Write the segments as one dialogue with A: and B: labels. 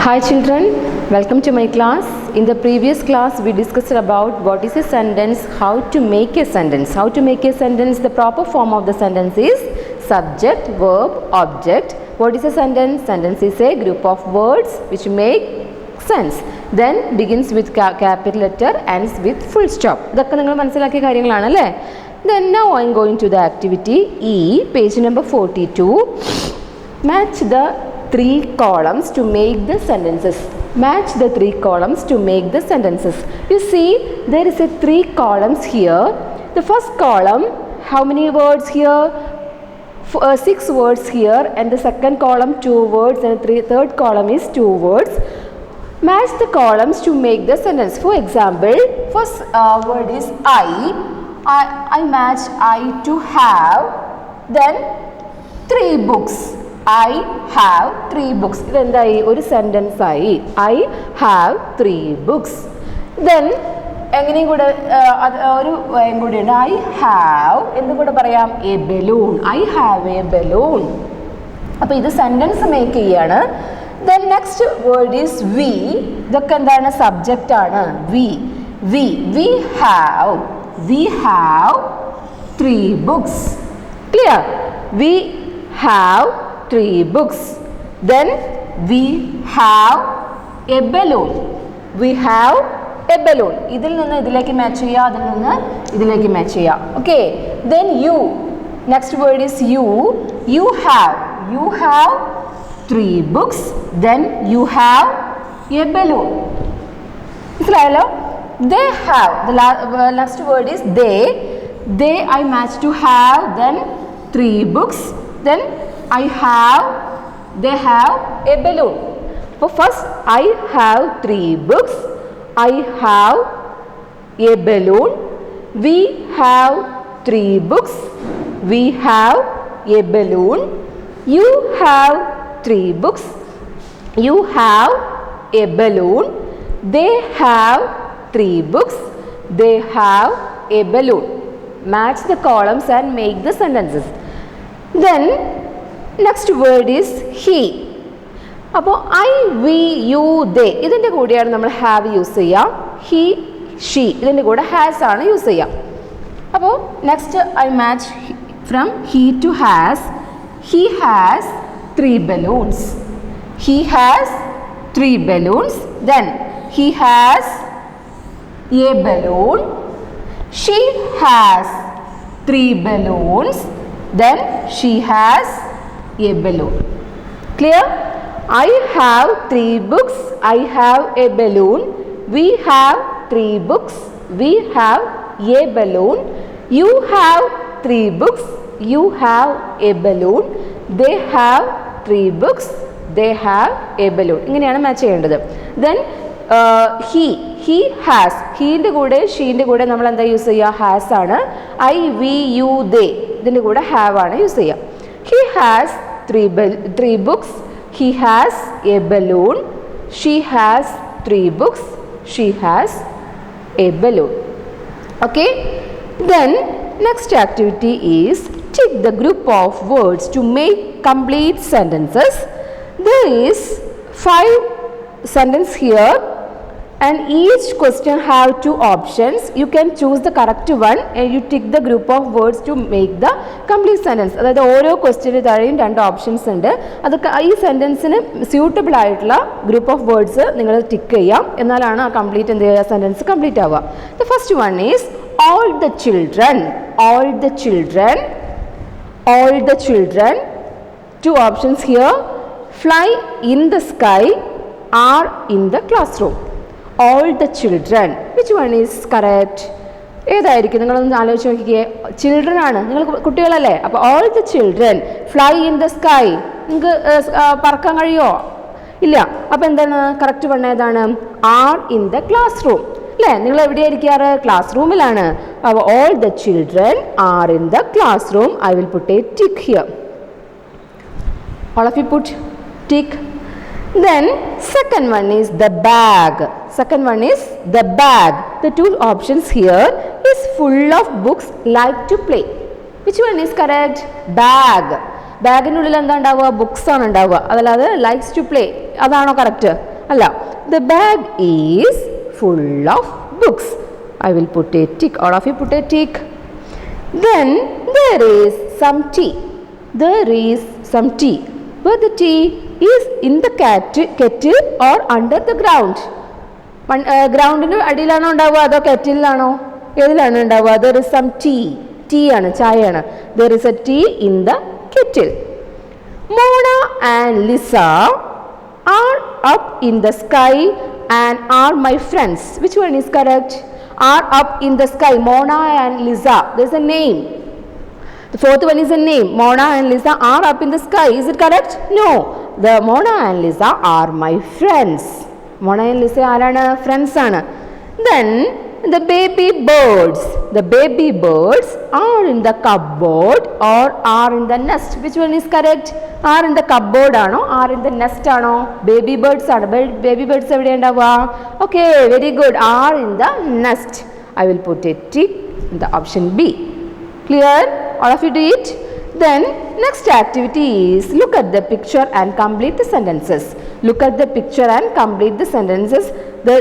A: Hi children, welcome to my class. In the previous class we discussed about what is a sentence, how to make a sentence. How to make a sentence, the proper form of the sentence is subject, verb, object. What is a sentence? Sentence is a group of words which make sense. Then begins with capital letter, ends with full stop. ഇതൊക്കെ നിങ്ങൾ മനസ്സിലാക്കിയ കാര്യങ്ങളാണ് അല്ലേ? Then now I am going to the activity E, page number 42. Match the three columns to make the sentences. Match the three columns to make the sentences. You see, there is a three columns here. The first column, how many words here? 6 words here, and the second column 2 words, and the third column is 2 words. Match the columns to make the sentence. For example, first word is I match I to have, then 3 books. I have 3 books. ഇതെന്തായി? ഒരു sentence ആയി. I have 3 books. Then എങ്ങനെയും കൂടെ ഒരു വയം കൂടിയുണ്ട്. I have എന്തും കൂടെ പറയാം? A balloon. I have a balloon. അപ്പോൾ ഇത് സെൻറ്റൻസ് മേക്ക് ചെയ്യാണ്. Then next word is we. ഇതൊക്കെ എന്താണ്? സബ്ജക്റ്റ് ആണ്. We have 3 books. Clear? We have 3 books. Then we have a balloon. We have a balloon. ഇതിൽ നിന്ന് ഇതിലേക്ക് മാച്ച് ചെയ്യുക, അതിൽ നിന്ന് ഇതിലേക്ക് മാച്ച് ചെയ്യുക. Okay. Then you. Next word is you. You have 3 books. Then you have a balloon. മനസ്സിലായല്ലോ? They have. The next word is they. They I match to have. Then 3 books. Then they have a balloon. So first I have 3 books. I have a balloon. We have 3 books. We have a balloon. You have 3 books. You have a balloon. They have 3 books. They have a balloon. Match the columns and make the sentences. Then next word is he. അപ്പോൾ I, we, you, they ഇതിൻ്റെ കൂടെയാണ് നമ്മൾ have use ചെയ്യുക. he, she ഇതിൻ്റെ കൂടെ has ആണ് use ചെയ്യുക. അപ്പോൾ next I match from he to has. He has 3 balloons. He has 3 balloons. Then he has a balloon. She has 3 balloons. Then she has a balloon. Clear? I have 3 books. I have a balloon. We have 3 books. We have a balloon. You have 3 books. You have a balloon. They have 3 books. They have a balloon. ഇങ്ങനെയാണ് match ചെയ്യേണ്ടത്. Then he has. ഹീൻ്റെ കൂടെ ഷീൻ്റെ കൂടെ നമ്മൾ എന്താ use ചെയ്യുക? Has ആണ്. I, we, you, they ഇതിൻ്റെ കൂടെ have ആണ് യൂസ് ചെയ്യുക. He has 3 books. He has a balloon. She has 3 books. She has a balloon. Okay. Then next activity is tick the group of words to make complete sentences. There is 5 sentences here, and each question have 2 options. You can choose the correct one and you tick the group of words to make the complete sentence. അതായത് ഓരോ question താഴെയും 2 options ഉണ്ട്. അതൊക്കെ ഈ സെൻറ്റൻസിന് suitable ആയിട്ടുള്ള group of words നിങ്ങൾ tick ചെയ്യാം. എന്നാലാണ് ആ കംപ്ലീറ്റ് എന്ത് ചെയ്യുക? സെൻറ്റൻസ് കംപ്ലീറ്റ് ആവുക. The first one is all the children. All the children. All the children. 2 options here. Fly in the sky, are in the classroom. All the children. Which one is correct? ഏതായിരിക്കും? നിങ്ങളൊന്ന് ആലോചിച്ച് നോക്കിക്കേ. Children ആണ്, നിങ്ങൾ കുട്ടികളല്ലേ? അപ്പോൾ all the children fly in the sky. നിങ്ങൾക്ക് പറക്കാൻ കഴിയുമോ? ഇല്ല. അപ്പോൾ എന്താണ് കറക്റ്റ് വൺ? ഏതാണ്? are in the classroom. അല്ലേ? നിങ്ങൾ എവിടെയായിരിക്കാറ്? ക്ലാസ് റൂമിലാണ്. അപ്പോൾ all the children are in the classroom. I will put a tick here. All of you put tick. Then second one is the bag. Second one is the bag. The 2 options here is full of books, like to play. Which one is correct? Bag. ബാഗിനുള്ളിൽ എന്താ ഉണ്ടാവുക? Books ആണ് ഉണ്ടാവുക. അതല്ലാതെ likes to play അതാണോ correct? Allah. The bag is full of books. I will put a tick. All of you put a tick. Then there is some tea. There is some tea. Where the tea is in the kettle or under the ground. ഗ്രൗണ്ടിന് അടിയിലാണോ ഉണ്ടാവുക അതോ കെറ്റിലാണോ ഏതിലാണ് ഉണ്ടാവുക? There is some tea. Tea ആണ്, ചായയാണ്. There is a tea in the kettle. Mona and Lisa are up in the sky and are my friends. Which one is correct? Are up in the sky. Mona and Lisa. There is a name. The fourth one is a name. Mona and Lisa are up in the sky. Is it correct? No. The Mona and Lisa are my friends. Mona and Lisa ആരാണ്? Friends ആണ്. Then the baby birds. The baby birds are in the cupboard or are in the nest. Which one is correct? Are in the cupboard ആണോ are in the nest ആണോ? Baby birds ആണ്. Baby birds എവിടെ ഉണ്ടാവുക? Okay, very good. Are in the nest. I will put a tick in the option B. Clear? All of you do it? Then next activity is look at the picture and complete the sentences. Look at the picture and complete the sentences. The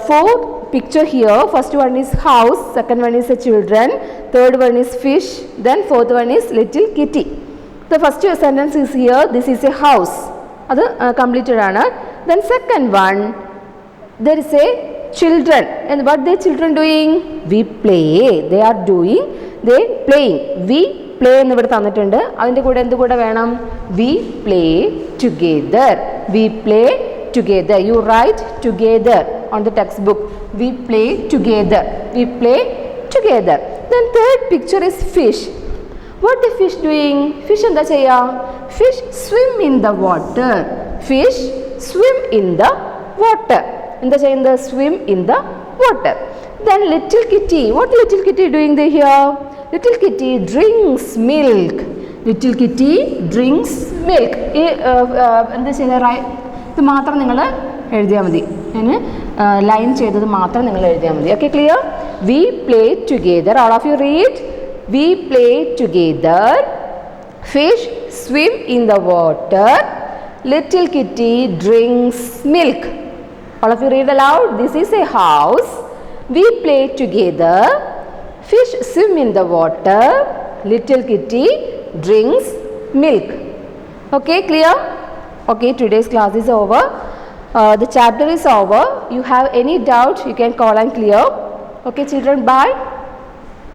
A: four picture here, first one is house, second one is the children, third one is fish, then fourth one is little kitty. The first sentence is here, this is a house. That completed aanu. Then second one, there is a children, and what the children doing? We play. They are doing, they playing. We play എന്ന് ഇവിടെ തന്നിട്ടുണ്ട്. അതിൻ്റെ കൂടെ എന്ത് കൂടെ വേണം? We play together. We play together. You write together on the textbook. We play together. We play together. Then third picture is fish. What the fish doing? Fish എന്താ ചെയ്യാ? Fish swim in the water. Fish swim in the water. എന്താ ചെയ്യുന്നത്? Swim in the water. Then little kitty. What little kitty doing here? Little kitty drinks milk. Little kitty drinks milk. എന്താ ചെയ്യുക? ഇത് മാത്രം നിങ്ങൾ എഴുതിയാൽ മതി. ഞാൻ ലൈൻ ചെയ്തത് മാത്രം നിങ്ങൾ എഴുതിയാൽ മതി. Okay, clear? V play together. All of you read. V play together. Fish swim in the water. Little kitty drinks milk. All of you read allowed. This is A house. V play together. Fish swim in the water. Little kitty drinks milk. Okay, clear? Okay, today's class is over. The chapter is over. You have any doubt, you can call and clear. Okay, children, bye.